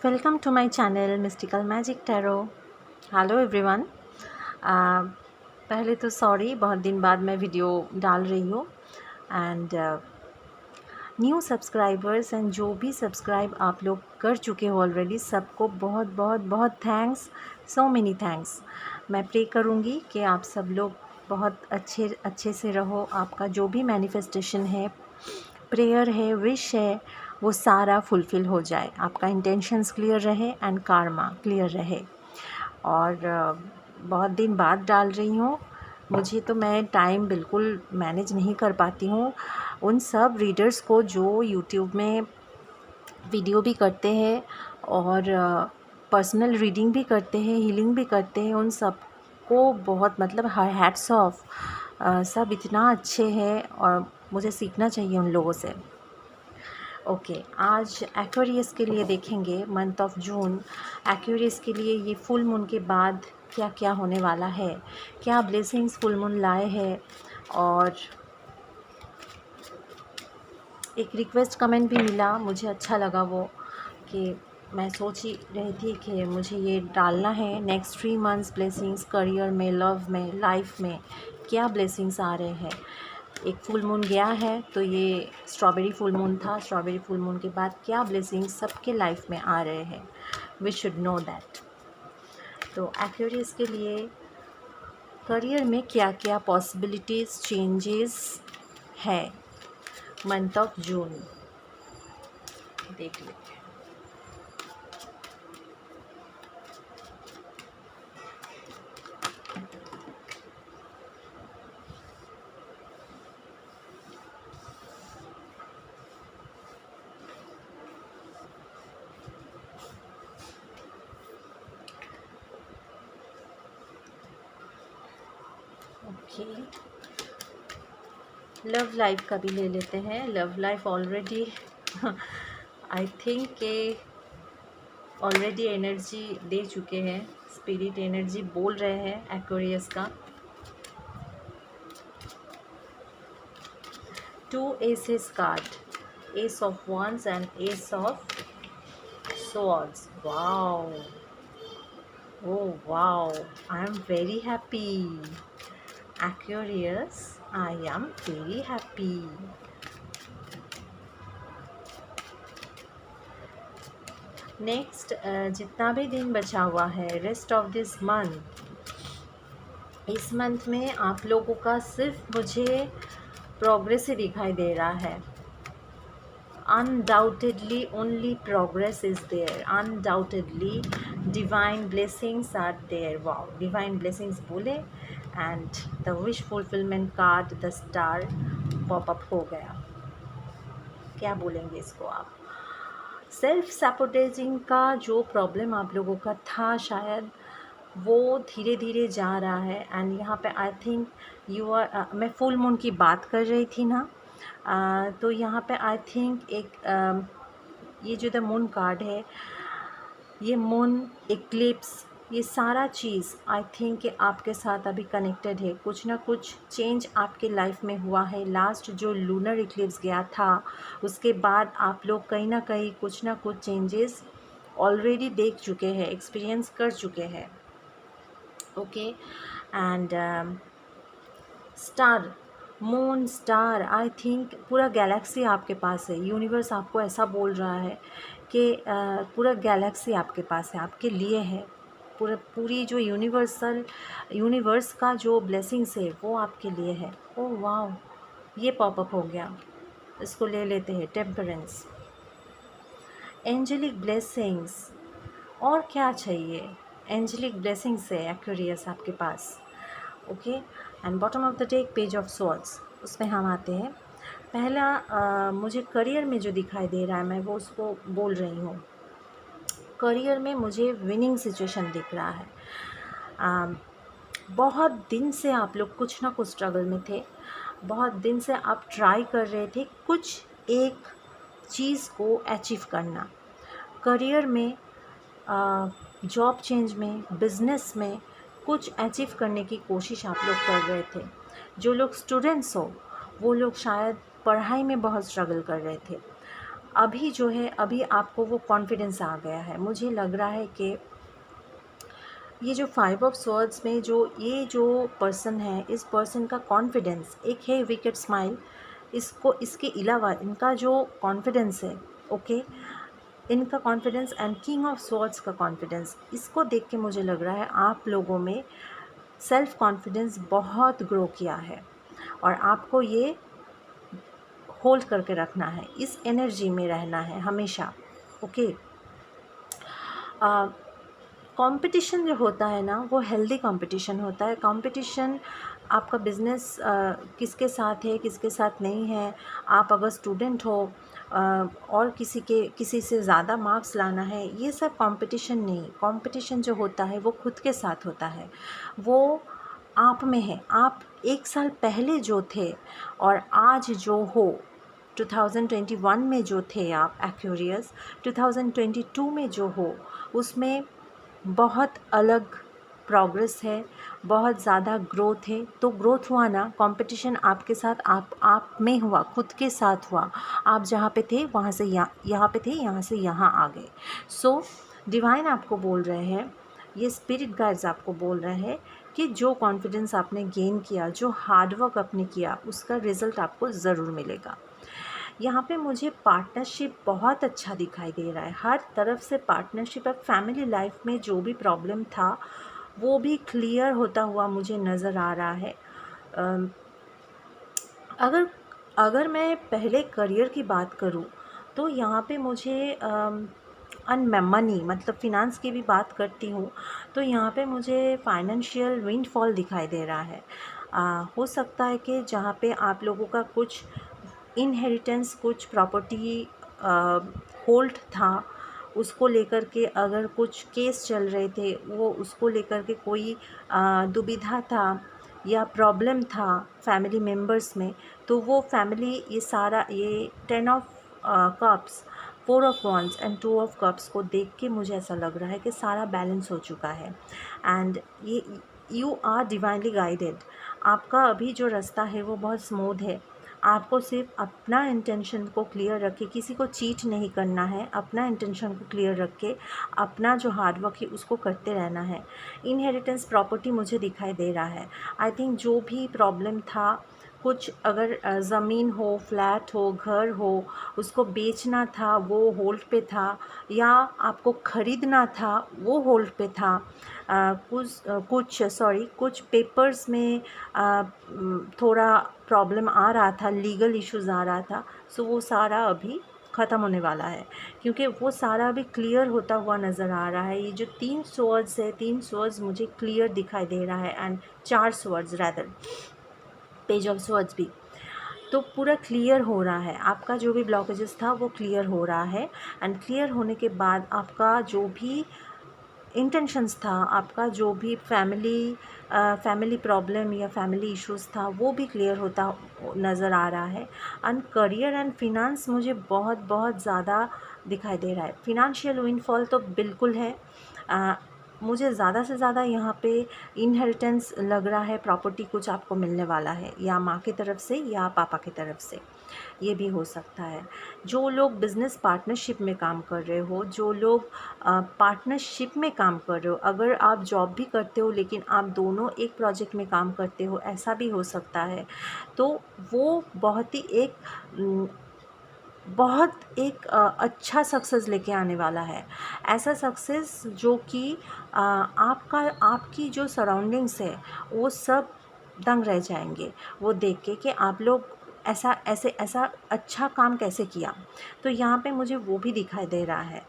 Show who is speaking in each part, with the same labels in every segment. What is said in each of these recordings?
Speaker 1: Welcome to my channel mystical magic tarot. Hello everyone. पहले तो sorry, बहुत दिन बाद मैं वीडियो डाल रही हूँ। एंड न्यू सब्सक्राइबर्स एंड जो भी सब्सक्राइब आप लोग कर चुके हो ऑलरेडी, सबको बहुत बहुत बहुत थैंक्स, सो मेनी थैंक्स। मैं प्रे करूँगी कि आप सब लोग बहुत अच्छे से रहो। आपका जो भी मैनिफेस्टेशन है, प्रेयर है, विश है, वो सारा फुलफ़िल हो जाए। आपका इंटेंशंस क्लियर रहे एंड कार्मा क्लियर रहे। और बहुत दिन बाद डाल रही हूँ, मुझे तो मैं टाइम बिल्कुल मैनेज नहीं कर पाती हूँ। उन सब रीडर्स को जो यूट्यूब में वीडियो भी करते हैं और पर्सनल रीडिंग भी करते हैं, हीलिंग भी करते हैं, उन सब को बहुत मतलब हैट्स ऑफ। सब इतना अच्छे हैं और मुझे सीखना चाहिए उन लोगों से। ओके, आज एक्वेरियस के लिए देखेंगे मंथ ऑफ जून। एक्वेरियस के लिए ये फुल मून के बाद क्या क्या होने वाला है, क्या ब्लेसिंग्स फुल मून लाए हैं। और एक रिक्वेस्ट कमेंट भी मिला, मुझे अच्छा लगा वो, कि मैं सोच ही रही थी कि मुझे ये डालना है। नेक्स्ट 3 मंथ्स ब्लेसिंग्स करियर में, लव में, लाइफ में क्या ब्लेसिंग्स आ रहे हैं। एक फुल मून गया है तो ये स्ट्रॉबेरी फुल मून था। स्ट्रॉबेरी फुल मून के बाद क्या ब्लेसिंग्स सबके लाइफ में आ रहे हैं, वी शुड नो दैट। तो एक्वेरियस के लिए करियर में क्या क्या पॉसिबिलिटीज़, चेंजेस है मंथ ऑफ जून, देख लेते हैं। ओके, लव लाइफ का भी ले लेते हैं। Love life already I think के ऑलरेडी एनर्जी दे चुके हैं, स्पिरिट एनर्जी बोल रहे हैं एक्वेरियस का। 2 aces card, ace of wands and ace of swords. Wow, oh wow, I am very happy. Aquarius, I am very happy. Next जितना भी दिन बचा हुआ है, रेस्ट ऑफ दिस मंथ, इस मंथ में आप लोगों का सिर्फ मुझे प्रोग्रेस ही दिखाई दे रहा है। Undoubtedly only progress is there. Undoubtedly divine blessings are there. Wow, divine blessings बोले and the wish fulfillment card, the star pop up हो गया। क्या बोलेंगे इसको आप? सेल्फ सैबोटेजिंग का जो प्रॉब्लम आप लोगों का था, शायद वो धीरे धीरे जा रहा है। एंड यहाँ पे आई थिंक यू आर, मैं फुल मून की बात कर रही थी ना, तो यहाँ पे आई थिंक एक ये जो द मून कार्ड है, ये मून इक्लिप्स, ये सारा चीज़ आई थिंक कि आपके साथ अभी कनेक्टेड है। कुछ ना कुछ चेंज आपके लाइफ में हुआ है। लास्ट जो लूनर इक्लिप्स गया था, उसके बाद आप लोग कहीं ना कहीं कुछ ना कुछ चेंजेस ऑलरेडी देख चुके हैं, एक्सपीरियंस कर चुके हैं। Okay, and star, moon, star, I think पूरा गैलेक्सी आपके पास है। यूनिवर्स आपको ऐसा बोल रहा है कि पूरा गैलेक्सी आपके पास है, आपके लिए है। पूरी जो यूनिवर्स का जो ब्लेसिंग्स है वो आपके लिए है। ओह वाओ, ये पॉपअप हो गया, इसको ले लेते हैं। टेम्परेंस, एंजेलिक ब्लेसिंग्स, और क्या चाहिए? एंजेलिक ब्लेसिंग्स है एक्वेरियस आपके पास। Okay, and bottom of the deck page of swords, उसमें हम आते हैं। पहला मुझे करियर में जो दिखाई दे रहा है, मैं वो उसको बोल रही हूँ। करियर में मुझे विनिंग सिचुएशन दिख रहा है। बहुत दिन से आप लोग कुछ ना कुछ स्ट्रगल में थे। बहुत दिन से आप ट्राई कर रहे थे कुछ एक चीज़ को अचीव करना। करियर में, जॉब चेंज में, बिज़नेस में कुछ अचीव करने की कोशिश आप लोग कर रहे थे। जो लोग स्टूडेंट्स हो, वो लोग शायद पढ़ाई में बहुत स्ट्रगल कर रहे थे। अभी जो है, अभी आपको वो कॉन्फिडेंस आ गया है। मुझे लग रहा है कि ये जो 5 ऑफ स्वॉर्ड्स में ये जो पर्सन है, इस पर्सन का कॉन्फिडेंस, एक है विकेट स्माइल, इसको इसके अलावा इनका जो कॉन्फिडेंस है, ओके, इनका confidence and king of swords का कॉन्फिडेंस, इसको देख के मुझे लग रहा है आप लोगों में सेल्फ कॉन्फिडेंस बहुत ग्रो किया है और आपको ये होल्ड करके रखना है, इस एनर्जी में रहना है हमेशा, ओके। कंपटीशन जो होता है ना, वो हेल्दी कंपटीशन होता है। कंपटीशन आपका बिज़नेस किसके साथ है, किसके साथ नहीं है। आप अगर स्टूडेंट हो और किसी से ज़्यादा मार्क्स लाना है, ये सब कंपटीशन नहीं। कंपटीशन जो होता है वो खुद के साथ होता है, वो आप में है। आप एक साल पहले जो थे और आज जो हो, 2021 में जो थे आप एक्यूरियस, 2022 में जो हो, उसमें बहुत अलग प्रोग्रेस है, बहुत ज़्यादा ग्रोथ है। तो ग्रोथ हुआ ना, कंपटीशन आपके साथ, आप में हुआ, खुद के साथ हुआ। आप जहाँ पे थे वहाँ से यहाँ पे थे, यहाँ से यहाँ आ गए। सो डिवाइन आपको बोल रहे हैं, ये स्पिरिट गाइड्स आपको बोल रहे हैं कि जो कॉन्फिडेंस आपने गेन किया, जो हार्डवर्क आपने किया, उसका रिज़ल्ट आपको ज़रूर मिलेगा। यहाँ पे मुझे पार्टनरशिप बहुत अच्छा दिखाई दे रहा है, हर तरफ से पार्टनरशिप। अब फैमिली लाइफ में जो भी प्रॉब्लम था वो भी क्लियर होता हुआ मुझे नज़र आ रहा है। अगर अगर मैं पहले करियर की बात करूँ तो यहाँ पे मुझे मनी, मतलब फ़िनांस की भी बात करती हूँ तो यहाँ पे मुझे फाइनेंशियल विंडफॉल दिखाई दे रहा है। हो सकता है कि जहाँ पे आप लोगों का कुछ इनहेरिटेंस, कुछ प्रॉपर्टी होल्ड था, उसको लेकर के अगर कुछ केस चल रहे थे, वो उसको लेकर के कोई दुविधा था या प्रॉब्लम था फैमिली मेम्बर्स में, तो वो फैमिली ये सारा, ये 10 of cups, 4 of wands and 2 of cups को देख के मुझे ऐसा लग रहा है कि सारा बैलेंस हो चुका है एंड ये यू आर डिवाइनली गाइडेड। आपका अभी जो रास्ता है वो बहुत स्मूथ है। आपको सिर्फ अपना इंटेंशन को क्लियर रख के, किसी को चीट नहीं करना है, अपना इंटेंशन को क्लियर रख के अपना जो हार्डवर्क है उसको करते रहना है। इनहेरिटेंस प्रॉपर्टी मुझे दिखाई दे रहा है। आई थिंक जो भी प्रॉब्लम था, कुछ अगर ज़मीन हो, फ्लैट हो, घर हो, उसको बेचना था वो होल्ड पे था, या आपको ख़रीदना था वो होल्ड पे था। कुछ पेपर्स में थोड़ा प्रॉब्लम आ रहा था, लीगल इश्यूज़ आ रहा था। सो वो सारा अभी ख़त्म होने वाला है, क्योंकि वो सारा अभी क्लियर होता हुआ नज़र आ रहा है। ये जो 3 स्वर्ड्स है, 3 स्वर्ड्स मुझे क्लियर दिखाई दे रहा है and 4 swords rather, page of swords भी। तो पूरा क्लियर हो रहा है, आपका जो भी ब्लॉकेजेस था वो क्लियर हो रहा है एंड क्लियर होने के बाद आपका जो भी इंटेंशंस था, आपका जो भी फैमिली प्रॉब्लम या फैमिली इश्यूज़ था वो भी क्लियर होता नज़र आ रहा है। एंड करियर एंड फिनांस मुझे बहुत बहुत ज़्यादा दिखाई दे रहा है। फिनंशियल विंडफॉल तो बिल्कुल है। मुझे ज़्यादा से ज़्यादा यहाँ पे इनहेरिटेंस लग रहा है, प्रॉपर्टी कुछ आपको मिलने वाला है, या माँ की तरफ से या पापा की तरफ से, ये भी हो सकता है। जो लोग बिज़नेस पार्टनरशिप में काम कर रहे हो, जो लोग पार्टनरशिप में काम कर रहे हो, अगर आप जॉब भी करते हो लेकिन आप दोनों एक प्रोजेक्ट में काम करते हो, ऐसा भी हो सकता है। तो वो बहुत एक अच्छा सक्सेस लेके आने वाला है। ऐसा सक्सेस जो कि आपकी जो सराउंडिंग्स है वो सब दंग रह जाएंगे वो देख के कि आप लोग ऐसा अच्छा काम कैसे किया। तो यहाँ पे मुझे वो भी दिखाई दे रहा है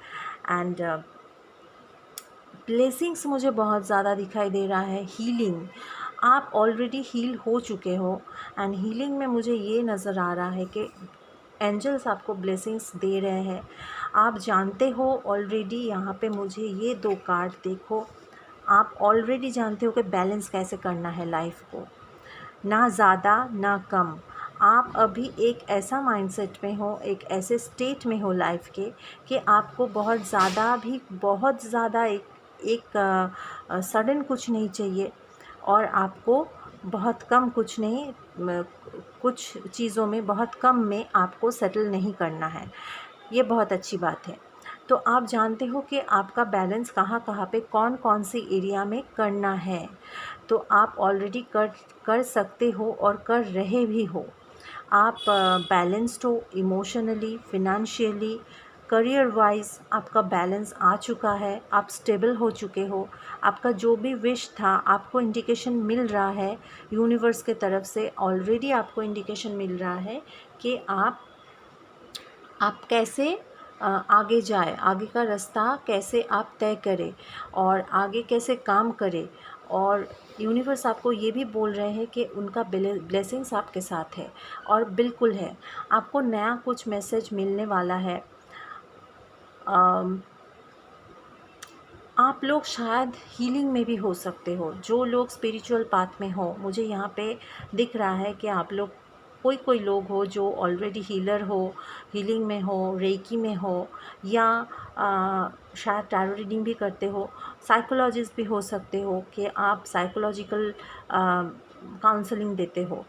Speaker 1: एंड ब्लेसिंग्स मुझे बहुत ज़्यादा दिखाई दे रहा है। हीलिंग, आप ऑलरेडी हील हो चुके हो एंड हीलिंग में मुझे ये नज़र आ रहा है कि एंजल्स आपको ब्लेसिंग्स दे रहे हैं। आप जानते हो ऑलरेडी, यहाँ पे मुझे ये 2 कार्ड देखो, आप ऑलरेडी जानते हो कि बैलेंस कैसे करना है लाइफ को, ना ज़्यादा ना कम। आप अभी एक ऐसा माइंडसेट में हो, एक ऐसे स्टेट में हो लाइफ के कि आपको बहुत ज़्यादा एक सडन कुछ नहीं चाहिए और आपको बहुत कम कुछ नहीं, कुछ चीज़ों में बहुत कम में आपको सेटल नहीं करना है। ये बहुत अच्छी बात है। तो आप जानते हो कि आपका बैलेंस कहाँ कहाँ पे कौन कौन सी एरिया में करना है, तो आप ऑलरेडी कर कर सकते हो और कर रहे भी हो। आप बैलेंस्ड हो इमोशनली, फिनेंशियली, करियर वाइज आपका बैलेंस आ चुका है, आप स्टेबल हो चुके हो। आपका जो भी विश था आपको इंडिकेशन मिल रहा है यूनिवर्स के तरफ से, ऑलरेडी आपको इंडिकेशन मिल रहा है कि आप कैसे आगे जाए, आगे का रास्ता कैसे आप तय करें और आगे कैसे काम करें। और यूनिवर्स आपको ये भी बोल रहे हैं कि उनका ब्लेसिंग्स आपके साथ है, और बिल्कुल है। आपको नया कुछ मैसेज मिलने वाला है। आप लोग शायद हीलिंग में भी हो सकते हो, जो लोग स्पिरिचुअल पाथ में हो। मुझे यहाँ पे दिख रहा है कि आप लोग कोई लोग हो जो ऑलरेडी हीलर हो, हीलिंग में हो, रेकी में हो, या शायद टैरो रीडिंग भी करते हो। साइकोलॉजिस्ट भी हो सकते हो कि आप साइकोलॉजिकल काउंसलिंग देते हो।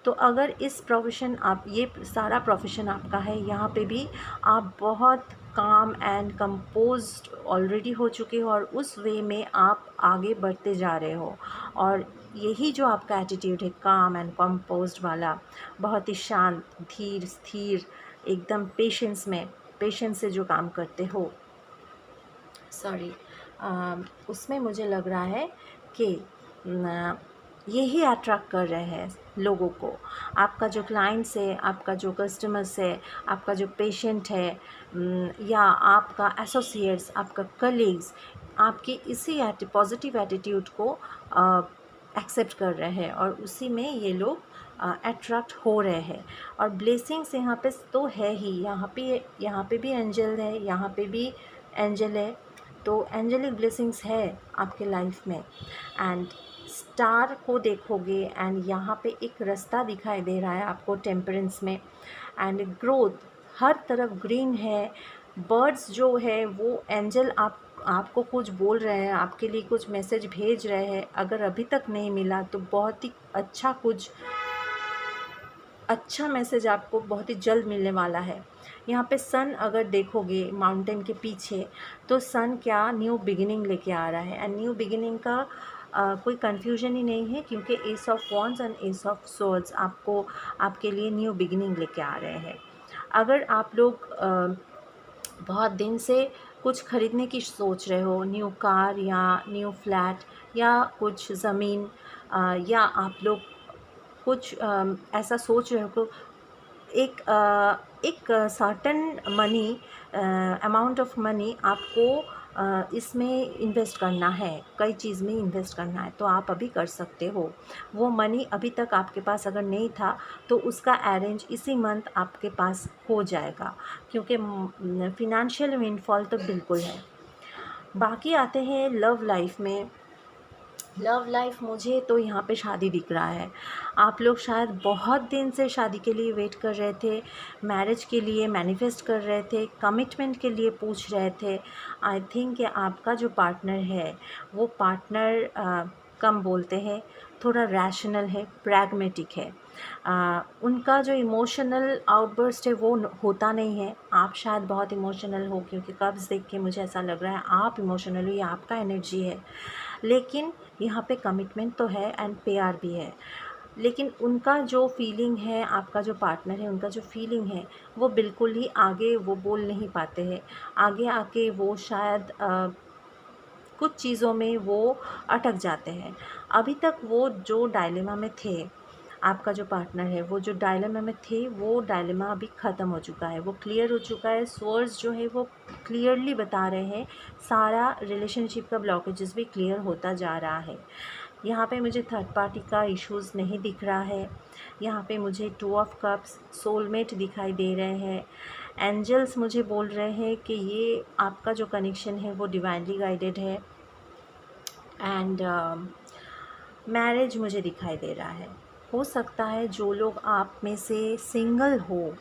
Speaker 1: तो अगर इस प्रोफेशन आप, ये सारा प्रोफेशन आपका है, यहाँ पे भी आप बहुत काम एंड कंपोज्ड ऑलरेडी हो चुके हो और उस वे में आप आगे बढ़ते जा रहे हो। और यही जो आपका एटीट्यूड है काम एंड कंपोज्ड वाला, बहुत ही शांत, धीर, स्थिर, एकदम पेशेंस से जो काम करते हो, सॉरी, उसमें मुझे लग रहा है कि यही अट्रैक्ट कर रहे हैं लोगों को। आपका जो क्लाइंट्स है, आपका जो कस्टमर्स है, आपका जो पेशेंट है, या आपका एसोसिएट्स, आपका कलीग्स, आपकी इसी पॉजिटिव एटीट्यूड को एक्सेप्ट कर रहे हैं और उसी में ये लोग अट्रैक्ट हो रहे हैं। और ब्लेसिंग्स यहाँ पे तो है ही, यहाँ पे भी एंजल है, यहाँ पे भी एंजल है। तो एंजलिक ब्लेसिंग्स है आपके लाइफ में। एंड स्टार को देखोगे एंड यहाँ पे एक रास्ता दिखाई दे रहा है आपको टेम्परेंस में। एंड ग्रोथ, हर तरफ ग्रीन है। बर्ड्स जो है वो एंजल आपको कुछ बोल रहे हैं, आपके लिए कुछ मैसेज भेज रहे हैं। अगर अभी तक नहीं मिला तो बहुत ही अच्छा मैसेज आपको बहुत ही जल्द मिलने वाला है। यहाँ पे सन अगर देखोगे माउंटेन के पीछे, तो सन क्या न्यू बिगिनिंग लेके आ रहा है। एंड न्यू बिगिनिंग का कोई कन्फ्यूजन ही नहीं है, क्योंकि S of wands and S of swords आपके लिए न्यू बिगिनिंग लेके आ रहे हैं। अगर आप लोग बहुत दिन से कुछ ख़रीदने की सोच रहे हो, न्यू कार या न्यू फ्लैट या कुछ ज़मीन, या आप लोग कुछ ऐसा सोच रहे हो, एक certain money, amount of money आपको इसमें इन्वेस्ट करना है, कई चीज़ में इन्वेस्ट करना है, तो आप अभी कर सकते हो। वो मनी अभी तक आपके पास अगर नहीं था तो उसका अरेंज इसी मंथ आपके पास हो जाएगा, क्योंकि फिनेंशियल विंडफॉल तो बिल्कुल है। बाकी आते हैं लव लाइफ में। लव लाइफ, मुझे तो यहाँ पे शादी दिख रहा है। आप लोग शायद बहुत दिन से शादी के लिए वेट कर रहे थे, मैरिज के लिए मैनिफेस्ट कर रहे थे, कमिटमेंट के लिए पूछ रहे थे। आई थिंक कि आपका जो पार्टनर है वो पार्टनर कम बोलते हैं, थोड़ा रैशनल है, प्रैग्मेटिक है। उनका जो इमोशनल आउटबर्स्ट है वो होता नहीं है। आप शायद बहुत इमोशनल हो, क्योंकि कब्ज़ देख के मुझे ऐसा लग रहा है आप इमोशनल हो, ये आपका एनर्जी है। लेकिन यहाँ पे कमिटमेंट तो है एंड प्यार भी है। लेकिन उनका जो फीलिंग है, आपका जो पार्टनर है, उनका जो फीलिंग है वो बिल्कुल ही आगे वो बोल नहीं पाते हैं। आगे आके वो शायद कुछ चीज़ों में वो अटक जाते हैं। अभी तक वो जो डायलेमा में थे, आपका जो पार्टनर है वो जो डायलेमा में थे, वो डायलेमा अभी ख़त्म हो चुका है, वो क्लियर हो चुका है। सोर्स जो है वो क्लियरली बता रहे हैं, सारा रिलेशनशिप का ब्लॉकेजेस भी क्लियर होता जा रहा है। यहाँ पे मुझे थर्ड पार्टी का इश्यूज़ नहीं दिख रहा है। यहाँ पे मुझे 2 ऑफ कप्स, सोलमेट दिखाई दे रहे हैं। एंजल्स मुझे बोल रहे हैं कि ये आपका जो कनेक्शन है वो डिवाइनली गाइडेड है। एंड मैरिज मुझे दिखाई दे रहा है। हो सकता है जो लोग आप में से सिंगल हो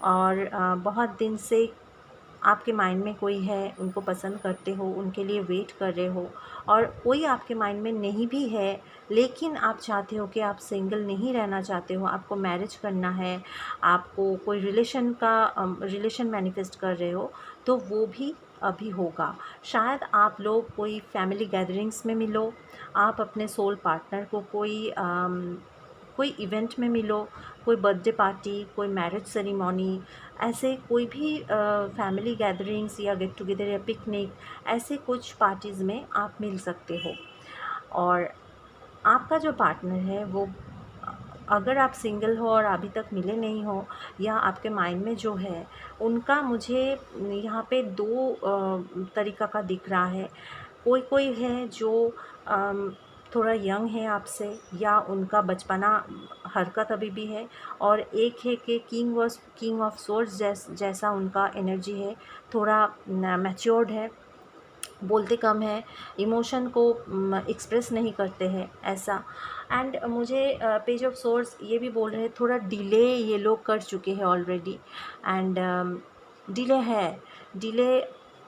Speaker 1: और बहुत दिन से आपके माइंड में कोई है, उनको पसंद करते हो, उनके लिए वेट कर रहे हो, और कोई आपके माइंड में नहीं भी है लेकिन आप चाहते हो कि आप सिंगल नहीं रहना चाहते हो, आपको मैरिज करना है, आपको कोई रिलेशन मैनिफेस्ट कर रहे हो, तो वो भी अभी होगा। शायद आप लोग कोई फैमिली गैदरिंग्स में मिलो, आप अपने सोल पार्टनर को कोई इवेंट में मिलो, कोई बर्थडे पार्टी, कोई मैरिज सेरेमनी, ऐसे कोई भी फैमिली गैदरिंग्स या गेट टुगेदर या पिकनिक, ऐसे कुछ पार्टीज़ में आप मिल सकते हो। और आपका जो पार्टनर है वो, अगर आप सिंगल हो और अभी तक मिले नहीं हो, या आपके माइंड में जो है उनका, मुझे यहाँ पे दो तरीक़ा का दिख रहा है। कोई है जो थोड़ा यंग है आपसे, या उनका बचपना हरकत अभी भी है, और एक है कि किंग ऑफ सोर्ड्स जैसा उनका एनर्जी है, थोड़ा मैच्योर्ड है, बोलते कम है, इमोशन को एक्सप्रेस नहीं करते हैं ऐसा। एंड मुझे पेज ऑफ सोर्स ये भी बोल रहे हैं थोड़ा डिले ये लोग कर चुके हैं ऑलरेडी, एंड डिले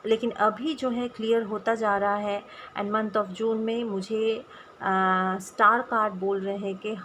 Speaker 1: लेकिन अभी जो है क्लियर होता जा रहा है। एंड मंथ ऑफ जून में मुझे स्टार कार्ड बोल रहे हैं कि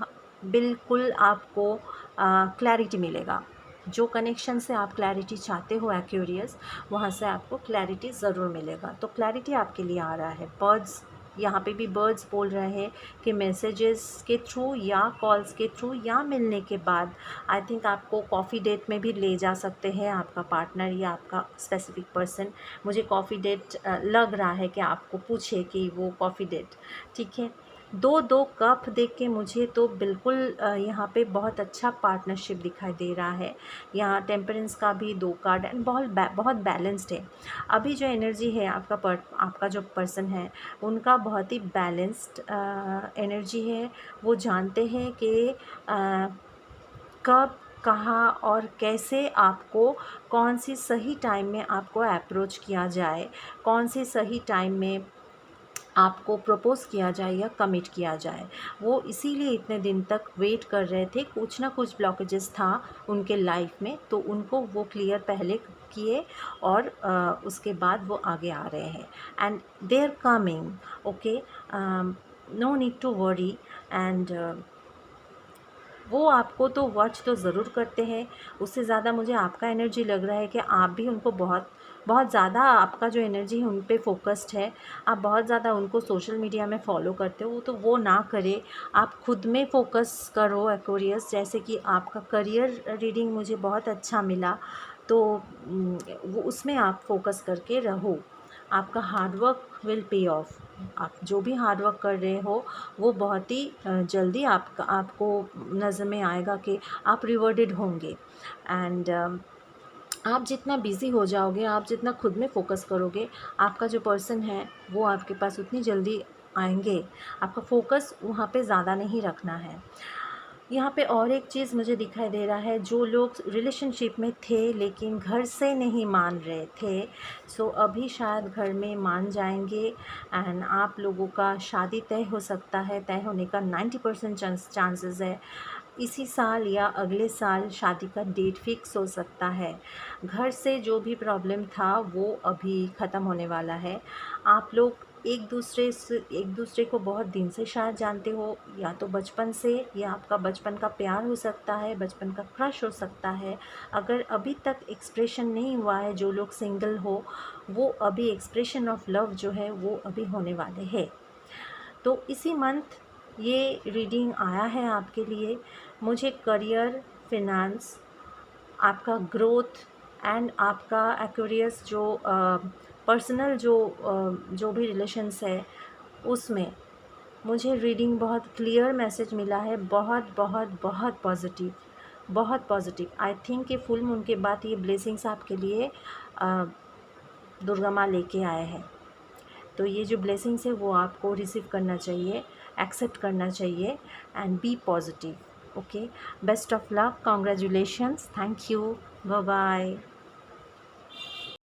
Speaker 1: बिल्कुल आपको क्लैरिटी मिलेगा। जो कनेक्शन से आप क्लैरिटी चाहते हो एक्वेरियस, वहाँ से आपको क्लैरिटी ज़रूर मिलेगा। तो क्लैरिटी आपके लिए आ रहा है। बर्ड्स, यहाँ पे भी बर्ड्स बोल रहे हैं कि मैसेजेस के थ्रू या कॉल्स के थ्रू या मिलने के बाद, आई थिंक आपको कॉफ़ी डेट में भी ले जा सकते हैं आपका पार्टनर या आपका स्पेसिफिक पर्सन। मुझे कॉफ़ी डेट लग रहा है कि आपको पूछे कि वो कॉफ़ी डेट, ठीक है। दो कप देख के मुझे तो बिल्कुल यहाँ पे बहुत अच्छा पार्टनरशिप दिखाई दे रहा है। यहाँ टेम्परेंस का भी 2 कार्ड एंड बहुत बैलेंस्ड है। अभी जो एनर्जी है आपका जो पर्सन है उनका बहुत ही बैलेंस्ड एनर्जी है। वो जानते हैं कि कब, कहाँ और कैसे आपको, कौन सी सही टाइम में आपको अप्रोच किया जाए, कौन सी सही टाइम में आपको प्रपोज़ किया जाए या कमिट किया जाए। वो इसीलिए इतने दिन तक वेट कर रहे थे। कुछ ना कुछ ब्लॉकेजेस था उनके लाइफ में, तो उनको वो क्लियर पहले किए, और उसके बाद वो आगे आ रहे हैं। And they are coming, okay, no need to worry. And वो आपको तो वॉच तो ज़रूर करते हैं। उससे ज़्यादा मुझे आपका एनर्जी लग रहा है कि आप भी उनको बहुत बहुत ज़्यादा, आपका जो एनर्जी है उन पे फोकस्ड है। आप बहुत ज़्यादा उनको सोशल मीडिया में फॉलो करते हो, तो वो ना करे, आप खुद में फ़ोकस करो एक्वेरियस। जैसे कि आपका करियर रीडिंग मुझे बहुत अच्छा मिला, तो वो उसमें आप फोकस करके रहो। आपका हार्डवर्क विल पे ऑफ। आप जो भी हार्डवर्क कर रहे हो वो बहुत ही जल्दी आपको नज़र में आएगा कि आप रिवॉर्डेड होंगे। एंड आप जितना बिज़ी हो जाओगे, आप जितना खुद में फ़ोकस करोगे, आपका जो पर्सन है वो आपके पास उतनी जल्दी आएंगे। आपका फ़ोकस वहाँ पे ज़्यादा नहीं रखना है। यहाँ पे और एक चीज़ मुझे दिखाई दे रहा है, जो लोग रिलेशनशिप में थे लेकिन घर से नहीं मान रहे थे, सो अभी शायद घर में मान जाएंगे। एंड आप लोगों का शादी तय हो सकता है, तय होने का 90% चांसेस है। इसी साल या अगले साल शादी का डेट फिक्स हो सकता है। घर से जो भी प्रॉब्लम था वो अभी ख़त्म होने वाला है। आप लोग एक दूसरे को बहुत दिन से शायद जानते हो, या तो बचपन से, या आपका बचपन का प्यार हो सकता है, बचपन का क्रश हो सकता है। अगर अभी तक एक्सप्रेशन नहीं हुआ है, जो लोग सिंगल हो, वो अभी एक्सप्रेशन ऑफ लव जो है वो अभी होने वाले हैं। तो इसी मंथ ये रीडिंग आया है आपके लिए। मुझे करियर, फिनांस, आपका ग्रोथ एंड आपका एक्वेरियस जो पर्सनल जो भी रिलेशंस है उसमें मुझे रीडिंग बहुत क्लियर मैसेज मिला है। बहुत बहुत बहुत पॉजिटिव, बहुत पॉजिटिव। आई थिंक कि फुल मून के बाद ये ब्लेसिंग्स आपके लिए दुर्गा माँ लेके आए हैं। तो ये जो ब्लेसिंग्स है वो आपको रिसीव करना चाहिए, एक्सेप्ट करना चाहिए, and be positive. Okay, best of luck, congratulations, thank you, bye bye.